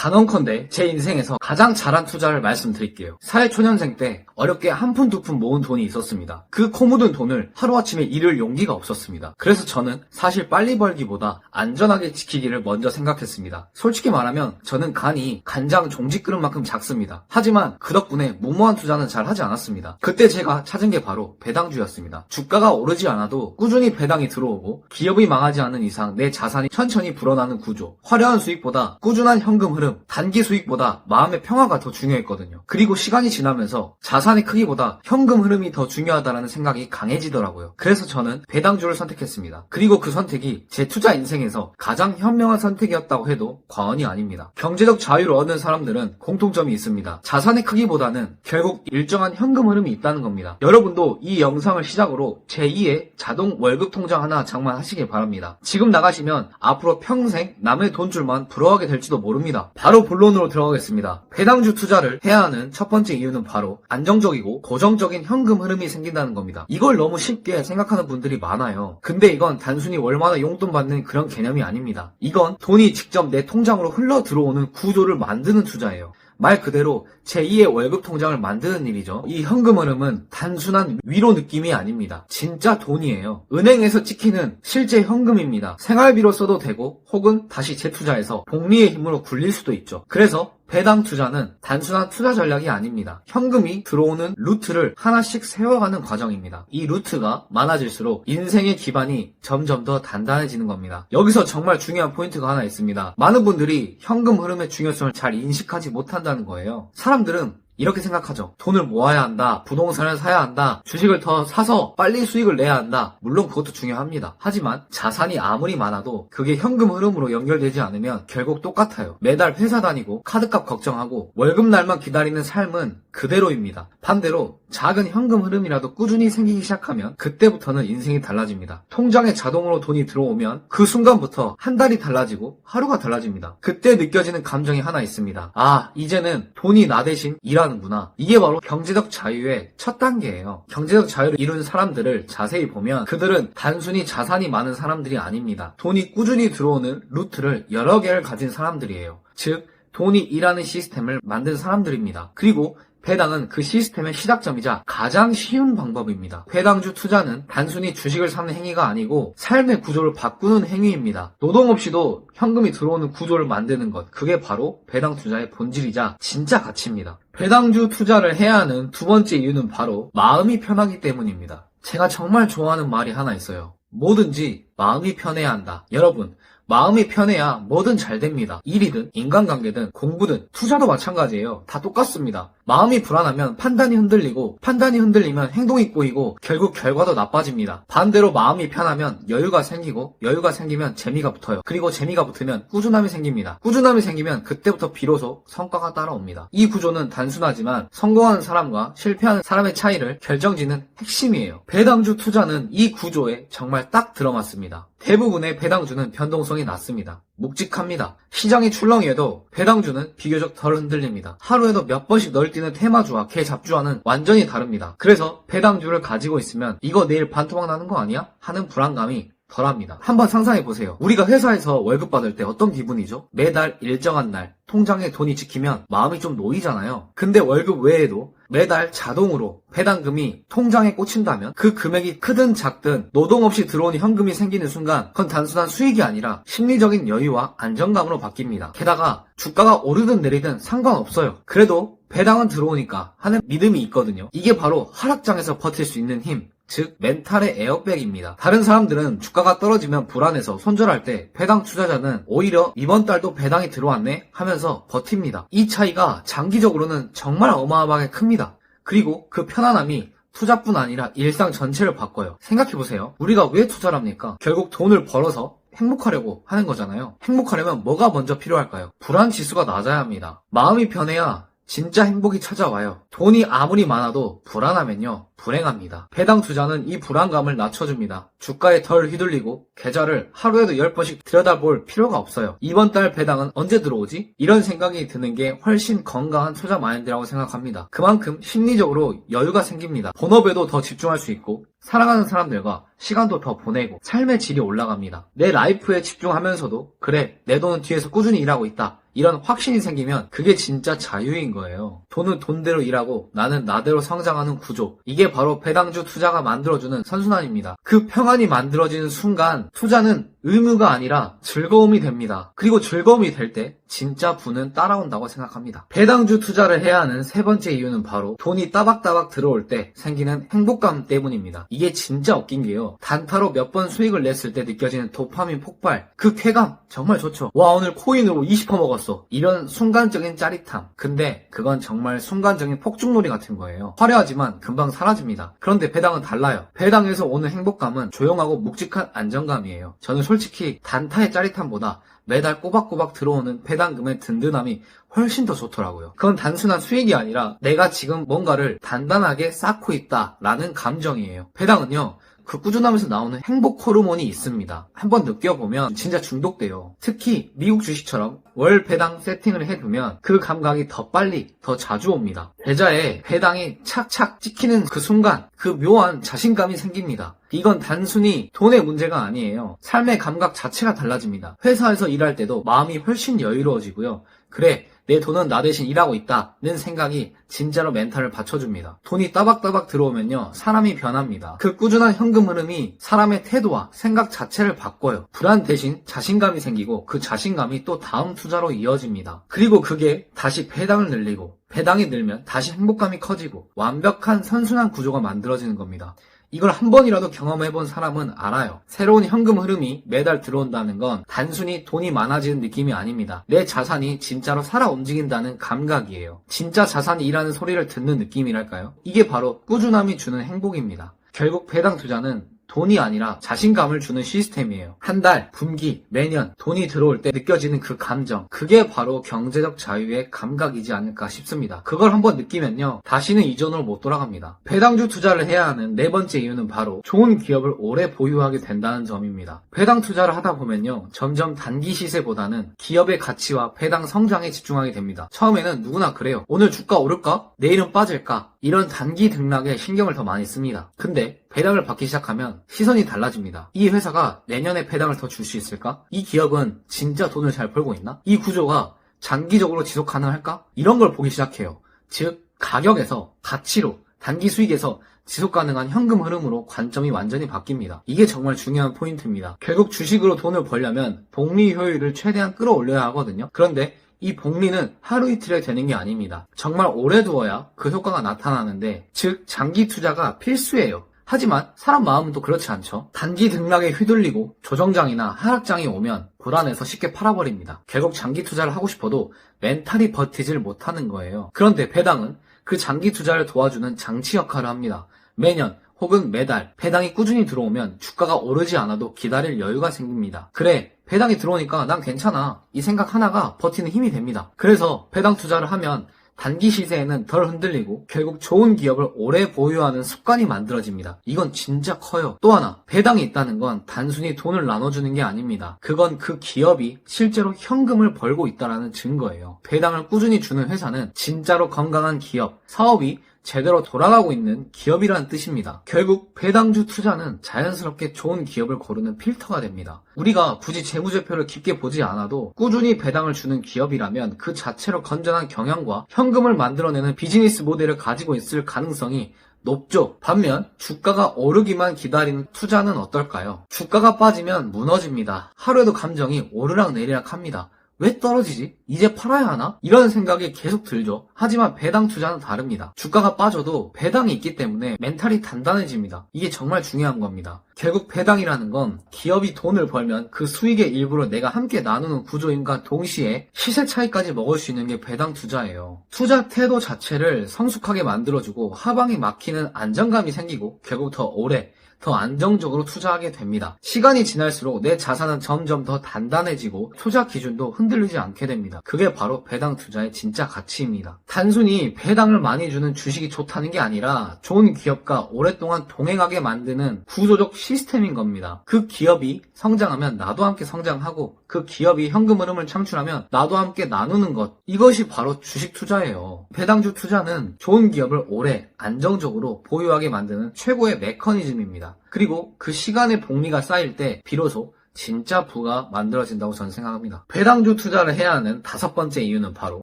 단언컨대 제 인생에서 가장 잘한 투자를 말씀드릴게요. 사회초년생 때 어렵게 한 푼 두 푼 모은 돈이 있었습니다. 그 코 묻은 돈을 하루아침에 잃을 용기가 없었습니다. 그래서 저는 사실 빨리 벌기보다 안전하게 지키기를 먼저 생각했습니다. 솔직히 말하면 저는 간이 간장 종지 그릇만큼 작습니다. 하지만 그 덕분에 무모한 투자는 잘 하지 않았습니다. 그때 제가 찾은 게 바로 배당주였습니다. 주가가 오르지 않아도 꾸준히 배당이 들어오고 기업이 망하지 않는 이상 내 자산이 천천히 불어나는 구조. 화려한 수익보다 꾸준한 현금 흐름, 단기 수익보다 마음의 평화가 더 중요했거든요. 그리고 시간이 지나면서 자산의 크기보다 현금 흐름이 더 중요하다는 생각이 강해지더라고요. 그래서 저는 배당주를 선택했습니다. 그리고 그 선택이 제 투자 인생에서 가장 현명한 선택이었다고 해도 과언이 아닙니다. 경제적 자유를 얻는 사람들은 공통점이 있습니다. 자산의 크기보다는 결국 일정한 현금 흐름이 있다는 겁니다. 여러분도 이 영상을 시작으로 제2의 자동 월급 통장 하나 장만하시길 바랍니다. 지금 나가시면 앞으로 평생 남의 돈줄만 부러워하게 될지도 모릅니다. 바로 본론으로 들어가겠습니다. 배당주 투자를 해야 하는 첫 번째 이유는 바로 안정적이고 고정적인 현금 흐름이 생긴다는 겁니다. 이걸 너무 쉽게 생각하는 분들이 많아요. 근데 이건 단순히 월마다 용돈 받는 그런 개념이 아닙니다. 이건 돈이 직접 내 통장으로 흘러 들어오는 구조를 만드는 투자예요. 말 그대로 제2의 월급 통장을 만드는 일이죠. 이 현금 흐름은 단순한 위로 느낌이 아닙니다. 진짜 돈이에요. 은행에서 찍히는 실제 현금입니다. 생활비로 써도 되고 혹은 다시 재투자해서 복리의 힘으로 굴릴 수도 있죠. 그래서 배당 투자는 단순한 투자 전략이 아닙니다. 현금이 들어오는 루트를 하나씩 세워가는 과정입니다. 이 루트가 많아질수록 인생의 기반이 점점 더 단단해지는 겁니다. 여기서 정말 중요한 포인트가 하나 있습니다. 많은 분들이 현금 흐름의 중요성을 잘 인식하지 못한다는 거예요. 사람들은 이렇게 생각하죠. 돈을 모아야 한다. 부동산을 사야 한다. 주식을 더 사서 빨리 수익을 내야 한다. 물론 그것도 중요합니다. 하지만 자산이 아무리 많아도 그게 현금 흐름으로 연결되지 않으면 결국 똑같아요. 매달 회사 다니고 카드값 걱정하고 월급날만 기다리는 삶은 그대로입니다. 반대로 작은 현금 흐름이라도 꾸준히 생기기 시작하면 그때부터는 인생이 달라집니다. 통장에 자동으로 돈이 들어오면 그 순간부터 한 달이 달라지고 하루가 달라집니다. 그때 느껴지는 감정이 하나 있습니다. 아, 이제는 돈이 나 대신 일하는구나. 이게 바로 경제적 자유의 첫 단계예요. 경제적 자유를 이룬 사람들을 자세히 보면 그들은 단순히 자산이 많은 사람들이 아닙니다. 돈이 꾸준히 들어오는 루트를 여러 개를 가진 사람들이에요. 즉, 돈이 일하는 시스템을 만든 사람들입니다. 그리고 배당은 그 시스템의 시작점이자 가장 쉬운 방법입니다. 배당주 투자는 단순히 주식을 사는 행위가 아니고 삶의 구조를 바꾸는 행위입니다. 노동 없이도 현금이 들어오는 구조를 만드는 것, 그게 바로 배당 투자의 본질이자 진짜 가치입니다. 배당주 투자를 해야 하는 두 번째 이유는 바로 마음이 편하기 때문입니다. 제가 정말 좋아하는 말이 하나 있어요. 뭐든지 마음이 편해야 한다. 여러분, 마음이 편해야 뭐든 잘 됩니다. 일이든 인간관계든 공부든 투자도 마찬가지예요. 다 똑같습니다. 마음이 불안하면 판단이 흔들리고 판단이 흔들리면 행동이 꼬이고 결국 결과도 나빠집니다. 반대로 마음이 편하면 여유가 생기고 여유가 생기면 재미가 붙어요. 그리고 재미가 붙으면 꾸준함이 생깁니다. 꾸준함이 생기면 그때부터 비로소 성과가 따라옵니다. 이 구조는 단순하지만 성공하는 사람과 실패하는 사람의 차이를 결정짓는 핵심이에요. 배당주 투자는 이 구조에 정말 딱 들어맞습니다. 대부분의 배당주는 변동성이 낮습니다. 묵직합니다. 시장이 출렁이어도 배당주는 비교적 덜 흔들립니다. 하루에도 몇 번씩 널뛰는 테마주와 개 잡주와는 완전히 다릅니다. 그래서 배당주를 가지고 있으면 이거 내일 반토막 나는 거 아니야? 하는 불안감이 덜합니다. 한번 상상해보세요. 우리가 회사에서 월급 받을 때 어떤 기분이죠? 매달 일정한 날 통장에 돈이 찍히면 마음이 좀 놓이잖아요. 근데 월급 외에도 매달 자동으로 배당금이 통장에 꽂힌다면 그 금액이 크든 작든 노동 없이 들어오는 현금이 생기는 순간 그건 단순한 수익이 아니라 심리적인 여유와 안정감으로 바뀝니다. 게다가 주가가 오르든 내리든 상관없어요. 그래도 배당은 들어오니까 하는 믿음이 있거든요. 이게 바로 하락장에서 버틸 수 있는 힘, 즉 멘탈의 에어백입니다. 다른 사람들은 주가가 떨어지면 불안해서 손절할 때 배당 투자자는 오히려 이번 달도 배당이 들어왔네 하면서 버팁니다. 이 차이가 장기적으로는 정말 어마어마하게 큽니다. 그리고 그 편안함이 투자뿐 아니라 일상 전체를 바꿔요. 생각해보세요. 우리가 왜 투자를 합니까? 결국 돈을 벌어서 행복하려고 하는 거잖아요. 행복하려면 뭐가 먼저 필요할까요? 불안 지수가 낮아야 합니다. 마음이 편해야 진짜 행복이 찾아와요. 돈이 아무리 많아도 불안하면요, 불행합니다. 배당 투자는 이 불안감을 낮춰줍니다. 주가에 덜 휘둘리고 계좌를 하루에도 10번씩 들여다볼 필요가 없어요. 이번 달 배당은 언제 들어오지? 이런 생각이 드는 게 훨씬 건강한 투자 마인드라고 생각합니다. 그만큼 심리적으로 여유가 생깁니다. 본업에도 더 집중할 수 있고 사랑하는 사람들과 시간도 더 보내고 삶의 질이 올라갑니다. 내 라이프에 집중하면서도 그래, 내 돈은 뒤에서 꾸준히 일하고 있다. 이런 확신이 생기면 그게 진짜 자유인 거예요. 돈은 돈대로 일하고 나는 나대로 성장하는 구조. 이게 바로 배당주 투자가 만들어주는 선순환입니다. 그 평안이 만들어지는 순간 투자는 의무가 아니라 즐거움이 됩니다. 그리고 즐거움이 될 때 진짜 부는 따라온다고 생각합니다. 배당주 투자를 해야 하는 세 번째 이유는 바로 돈이 따박따박 들어올 때 생기는 행복감 때문입니다. 이게 진짜 웃긴 게요. 단타로 몇 번 수익을 냈을 때 느껴지는 도파민 폭발. 그 쾌감 정말 좋죠. 와, 오늘 코인으로 20% 먹었어. 이런 순간적인 짜릿함. 근데 그건 정말 순간적인 폭죽놀이 같은 거예요. 화려하지만 금방 사라집니다. 그런데 배당은 달라요. 배당에서 오는 행복감은 조용하고 묵직한 안정감이에요. 저는 솔직히 단타의 짜릿함보다 매달 꼬박꼬박 들어오는 배당금의 든든함이 훨씬 더 좋더라고요. 그건 단순한 수익이 아니라 내가 지금 뭔가를 단단하게 쌓고 있다라는 감정이에요. 배당은요, 그 꾸준함에서 나오는 행복 호르몬이 있습니다. 한번 느껴보면 진짜 중독돼요. 특히 미국 주식처럼 월 배당 세팅을 해두면 그 감각이 더 빨리, 더 자주 옵니다. 계좌에 배당이 착착 찍히는 그 순간 그 묘한 자신감이 생깁니다. 이건 단순히 돈의 문제가 아니에요. 삶의 감각 자체가 달라집니다. 회사에서 일할 때도 마음이 훨씬 여유로워지고요. 그래, 내 돈은 나 대신 일하고 있다는 생각이 진짜로 멘탈을 받쳐줍니다. 돈이 따박따박 들어오면요, 사람이 변합니다. 그 꾸준한 현금 흐름이 사람의 태도와 생각 자체를 바꿔요. 불안 대신 자신감이 생기고 그 자신감이 또 다음 투자로 이어집니다. 그리고 그게 다시 배당을 늘리고 배당이 늘면 다시 행복감이 커지고 완벽한 선순환 구조가 만들어지는 겁니다. 이걸 한 번이라도 경험해본 사람은 알아요. 새로운 현금 흐름이 매달 들어온다는 건 단순히 돈이 많아지는 느낌이 아닙니다. 내 자산이 진짜로 살아 움직인다는 감각이에요. 진짜 자산이 일하는 소리를 듣는 느낌이랄까요? 이게 바로 꾸준함이 주는 행복입니다. 결국 배당 투자는 돈이 아니라 자신감을 주는 시스템이에요. 한 달, 분기, 매년 돈이 들어올 때 느껴지는 그 감정, 그게 바로 경제적 자유의 감각이지 않을까 싶습니다. 그걸 한번 느끼면요, 다시는 이전으로 못 돌아갑니다. 배당주 투자를 해야 하는 네 번째 이유는 바로 좋은 기업을 오래 보유하게 된다는 점입니다. 배당 투자를 하다 보면요, 점점 단기 시세보다는 기업의 가치와 배당 성장에 집중하게 됩니다. 처음에는 누구나 그래요. 오늘 주가 오를까? 내일은 빠질까? 이런 단기 등락에 신경을 더 많이 씁니다. 근데 배당을 받기 시작하면 시선이 달라집니다. 이 회사가 내년에 배당을 더 줄 수 있을까? 이 기업은 진짜 돈을 잘 벌고 있나? 이 구조가 장기적으로 지속 가능할까? 이런 걸 보기 시작해요. 즉, 가격에서 가치로, 단기 수익에서 지속 가능한 현금 흐름으로 관점이 완전히 바뀝니다. 이게 정말 중요한 포인트입니다. 결국 주식으로 돈을 벌려면 복리 효율을 최대한 끌어올려야 하거든요. 그런데 이 복리는 하루 이틀에 되는 게 아닙니다. 정말 오래 두어야 그 효과가 나타나는데, 즉 장기 투자가 필수예요. 하지만 사람 마음은 또 그렇지 않죠. 단기 등락에 휘둘리고 조정장이나 하락장이 오면 불안해서 쉽게 팔아버립니다. 결국 장기 투자를 하고 싶어도 멘탈이 버티질 못하는 거예요. 그런데 배당은 그 장기 투자를 도와주는 장치 역할을 합니다. 매년 혹은 매달 배당이 꾸준히 들어오면 주가가 오르지 않아도 기다릴 여유가 생깁니다. 그래, 배당이 들어오니까 난 괜찮아. 이 생각 하나가 버티는 힘이 됩니다. 그래서 배당 투자를 하면 단기 시세에는 덜 흔들리고 결국 좋은 기업을 오래 보유하는 습관이 만들어집니다. 이건 진짜 커요. 또 하나, 배당이 있다는 건 단순히 돈을 나눠주는 게 아닙니다. 그건 그 기업이 실제로 현금을 벌고 있다는 증거예요. 배당을 꾸준히 주는 회사는 진짜로 건강한 기업, 사업이 제대로 돌아가고 있는 기업이라는 뜻입니다. 결국 배당주 투자는 자연스럽게 좋은 기업을 고르는 필터가 됩니다. 우리가 굳이 재무제표를 깊게 보지 않아도 꾸준히 배당을 주는 기업이라면 그 자체로 건전한 경영과 현금을 만들어내는 비즈니스 모델을 가지고 있을 가능성이 높죠. 반면 주가가 오르기만 기다리는 투자는 어떨까요? 주가가 빠지면 무너집니다. 하루에도 감정이 오르락 내리락 합니다. 왜 떨어지지? 이제 팔아야 하나? 이런 생각이 계속 들죠. 하지만 배당 투자는 다릅니다. 주가가 빠져도 배당이 있기 때문에 멘탈이 단단해집니다. 이게 정말 중요한 겁니다. 결국 배당이라는 건 기업이 돈을 벌면 그 수익의 일부를 내가 함께 나누는 구조임과 동시에 시세 차이까지 먹을 수 있는 게 배당 투자예요. 투자 태도 자체를 성숙하게 만들어주고 하방이 막히는 안정감이 생기고 결국 더 오래 더 안정적으로 투자하게 됩니다. 시간이 지날수록 내 자산은 점점 더 단단해지고 투자 기준도 흔들리지 않게 됩니다. 그게 바로 배당 투자의 진짜 가치입니다. 단순히 배당을 많이 주는 주식이 좋다는 게 아니라 좋은 기업과 오랫동안 동행하게 만드는 구조적 시스템인 겁니다. 그 기업이 성장하면 나도 함께 성장하고 그 기업이 현금 흐름을 창출하면 나도 함께 나누는 것, 이것이 바로 주식 투자예요. 배당주 투자는 좋은 기업을 오래 안정적으로 보유하게 만드는 최고의 메커니즘입니다. 그리고 그 시간의 복리가 쌓일 때 비로소 진짜 부가 만들어진다고 저는 생각합니다. 배당주 투자를 해야 하는 5번째 이유는 바로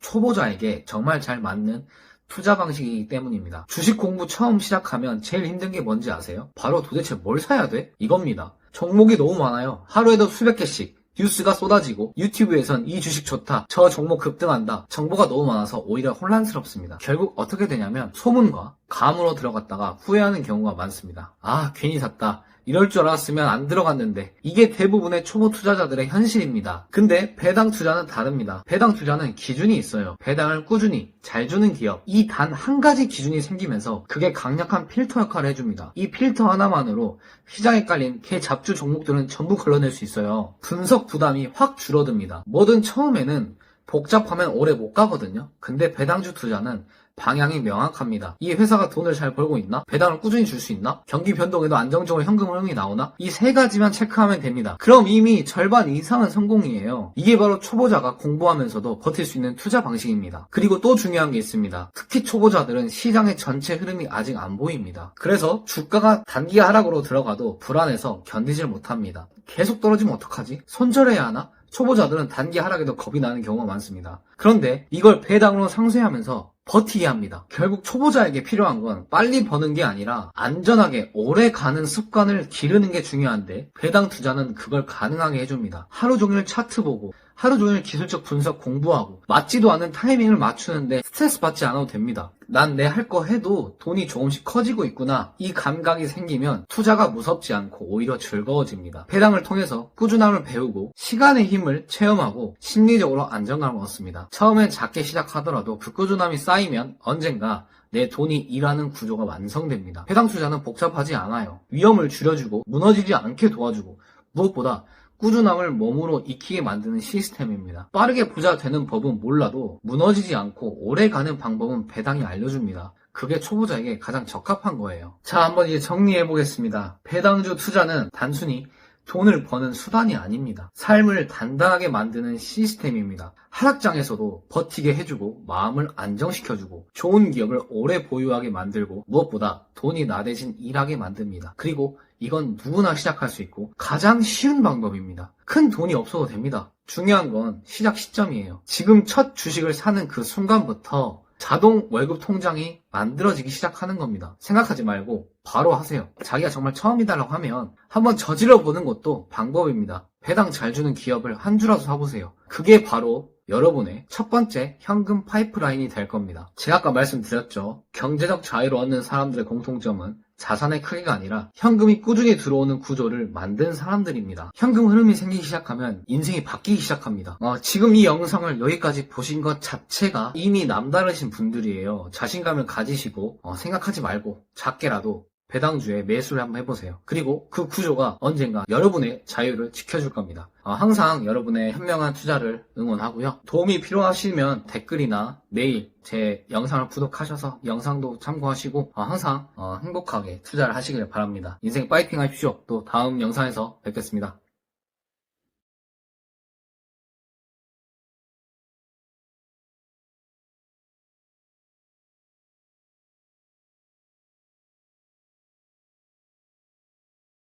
초보자에게 정말 잘 맞는 투자 방식이기 때문입니다. 주식 공부 처음 시작하면 제일 힘든 게 뭔지 아세요? 바로 도대체 뭘 사야 돼? 이겁니다. 종목이 너무 많아요. 하루에도 수백 개씩 뉴스가 쏟아지고 유튜브에선 이 주식 좋다, 저 종목 급등한다, 정보가 너무 많아서 오히려 혼란스럽습니다. 결국 어떻게 되냐면 소문과 감으로 들어갔다가 후회하는 경우가 많습니다. 아, 괜히 샀다, 이럴 줄 알았으면 안 들어갔는데. 이게 대부분의 초보 투자자들의 현실입니다. 근데 배당 투자는 다릅니다. 배당 투자는 기준이 있어요. 배당을 꾸준히 잘 주는 기업, 이 단 한 가지 기준이 생기면서 그게 강력한 필터 역할을 해줍니다. 이 필터 하나만으로 시장에 깔린 개 잡주 종목들은 전부 걸러낼 수 있어요. 분석 부담이 확 줄어듭니다. 뭐든 처음에는 복잡하면 오래 못 가거든요. 근데 배당주 투자는 방향이 명확합니다. 이 회사가 돈을 잘 벌고 있나? 배당을 꾸준히 줄 수 있나? 경기 변동에도 안정적으로 현금 흐름이 나오나? 이 3가지만 체크하면 됩니다. 그럼 이미 절반 이상은 성공이에요. 이게 바로 초보자가 공부하면서도 버틸 수 있는 투자 방식입니다. 그리고 또 중요한 게 있습니다. 특히 초보자들은 시장의 전체 흐름이 아직 안 보입니다. 그래서 주가가 단기 하락으로 들어가도 불안해서 견디질 못합니다. 계속 떨어지면 어떡하지? 손절해야 하나? 초보자들은 단기 하락에도 겁이 나는 경우가 많습니다. 그런데 이걸 배당으로 상쇄하면서 버티게 합니다. 결국 초보자에게 필요한 건 빨리 버는 게 아니라 안전하게 오래 가는 습관을 기르는 게 중요한데, 배당 투자는 그걸 가능하게 해줍니다. 하루 종일 차트 보고 하루 종일 기술적 분석 공부하고 맞지도 않는 타이밍을 맞추는데 스트레스 받지 않아도 됩니다. 난 내 할 거 해도 돈이 조금씩 커지고 있구나, 이 감각이 생기면 투자가 무섭지 않고 오히려 즐거워집니다. 배당을 통해서 꾸준함을 배우고 시간의 힘을 체험하고 심리적으로 안정감을 얻습니다. 처음엔 작게 시작하더라도 그 꾸준함이 쌓이면 언젠가 내 돈이 일하는 구조가 완성됩니다. 배당 투자는 복잡하지 않아요. 위험을 줄여주고 무너지지 않게 도와주고 무엇보다 꾸준함을 몸으로 익히게 만드는 시스템입니다. 빠르게 부자 되는 법은 몰라도 무너지지 않고 오래 가는 방법은 배당이 알려줍니다. 그게 초보자에게 가장 적합한 거예요. 자, 한번 이제 정리해 보겠습니다. 배당주 투자는 단순히 돈을 버는 수단이 아닙니다. 삶을 단단하게 만드는 시스템입니다. 하락장에서도 버티게 해주고 마음을 안정시켜주고 좋은 기업을 오래 보유하게 만들고 무엇보다 돈이 나 대신 일하게 만듭니다. 그리고 이건 누구나 시작할 수 있고 가장 쉬운 방법입니다. 큰 돈이 없어도 됩니다. 중요한 건 시작 시점이에요. 지금 첫 주식을 사는 그 순간부터 자동 월급 통장이 만들어지기 시작하는 겁니다. 생각하지 말고 바로 하세요. 자기가 정말 처음이다라고 하면 한번 저질러 보는 것도 방법입니다. 배당 잘 주는 기업을 한 주라도 사보세요. 그게 바로 여러분의 첫 번째 현금 파이프라인이 될 겁니다. 제가 아까 말씀드렸죠. 경제적 자유를 얻는 사람들의 공통점은 자산의 크기가 아니라 현금이 꾸준히 들어오는 구조를 만든 사람들입니다. 현금 흐름이 생기기 시작하면 인생이 바뀌기 시작합니다. 지금 이 영상을 여기까지 보신 것 자체가 이미 남다르신 분들이에요. 자신감을 가지시고 생각하지 말고 작게라도 배당주에 매수를 한번 해보세요. 그리고 그 구조가 언젠가 여러분의 자유를 지켜줄 겁니다. 항상 여러분의 현명한 투자를 응원하고요. 도움이 필요하시면 댓글이나 메일 제 영상을 구독하셔서 영상도 참고하시고 항상 행복하게 투자를 하시길 바랍니다. 인생 파이팅 하십시오. 또 다음 영상에서 뵙겠습니다.